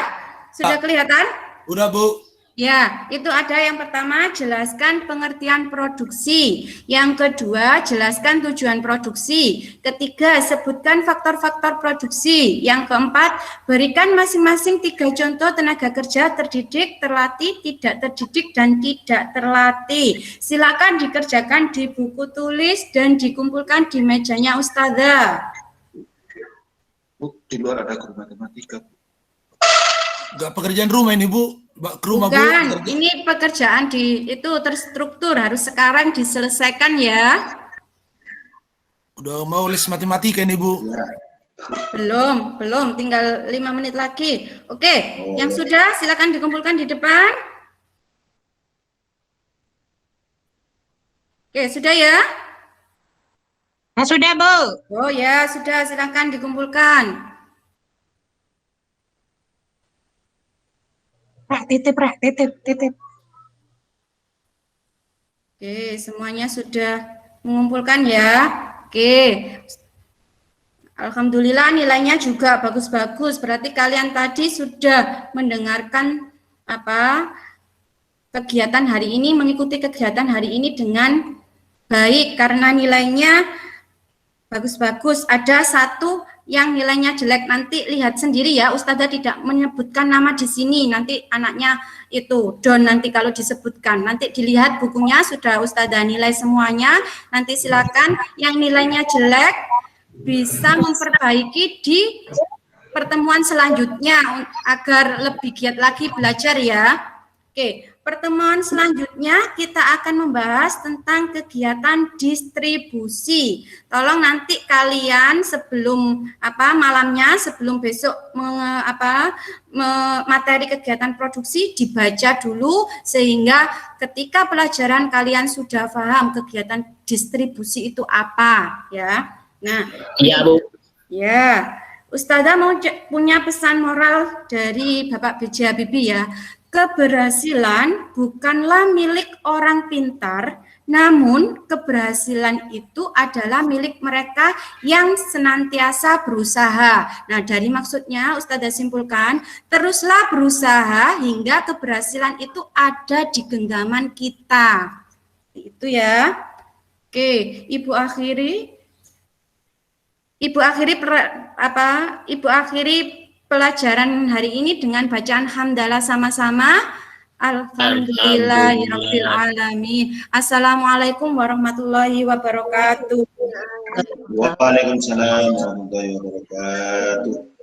Speaker 1: Sudah kelihatan?
Speaker 9: Udah, Bu.
Speaker 1: Ya, itu ada yang pertama, jelaskan pengertian produksi. Yang kedua, jelaskan tujuan produksi. Ketiga, sebutkan faktor-faktor produksi. Yang keempat, berikan masing-masing 3 contoh tenaga kerja terdidik, terlatih, tidak terdidik, dan tidak terlatih. Silakan dikerjakan di buku tulis dan dikumpulkan di mejanya Ustazah.
Speaker 5: Bu, di luar ada guru matematika.
Speaker 9: Enggak pekerjaan rumah ini, Bu. Ke rumah,
Speaker 1: Bukan,
Speaker 9: Bu.
Speaker 1: ini pekerjaan itu terstruktur, harus sekarang diselesaikan ya.
Speaker 9: Udah mau les matematika ini, Bu.
Speaker 1: Belum, tinggal 5 menit lagi. Oke, yang sudah silakan dikumpulkan di depan. Oke, sudah ya?
Speaker 2: Ya sudah, Bu.
Speaker 1: Oh ya, sudah, silakan dikumpulkan.
Speaker 2: Titip.
Speaker 1: Oke, semuanya sudah mengumpulkan ya. Oke. Alhamdulillah nilainya juga bagus-bagus. Berarti kalian tadi sudah mendengarkan kegiatan hari ini, mengikuti kegiatan hari ini dengan baik karena nilainya bagus-bagus. Ada satu yang nilainya jelek, nanti lihat sendiri ya, Ustazah tidak menyebutkan nama di sini, nanti anaknya itu down nanti kalau disebutkan, nanti dilihat bukunya sudah Ustazah nilai semuanya, nanti silakan yang nilainya jelek bisa memperbaiki di pertemuan selanjutnya agar lebih giat lagi belajar ya. Oke, pertemuan selanjutnya kita akan membahas tentang kegiatan distribusi. Tolong nanti kalian sebelum malamnya, sebelum besok materi kegiatan produksi dibaca dulu sehingga ketika pelajaran kalian sudah paham kegiatan distribusi itu apa ya. Nah,
Speaker 4: iya Bu.
Speaker 1: Ya, Ustazah mau punya pesan moral dari Bapak B.J. Habibie ya. Keberhasilan bukanlah milik orang pintar, namun keberhasilan itu adalah milik mereka yang senantiasa berusaha. Nah, dari maksudnya Ustazah simpulkan, teruslah berusaha hingga keberhasilan itu ada di genggaman kita. Itu ya. Oke, Ibu akhiri pelajaran hari ini dengan bacaan hamdalah sama-sama. Alhamdulillahirabbil alamin. Assalamualaikum warahmatullahi wabarakatuh.
Speaker 5: Waalaikumsalam warahmatullahi wabarakatuh.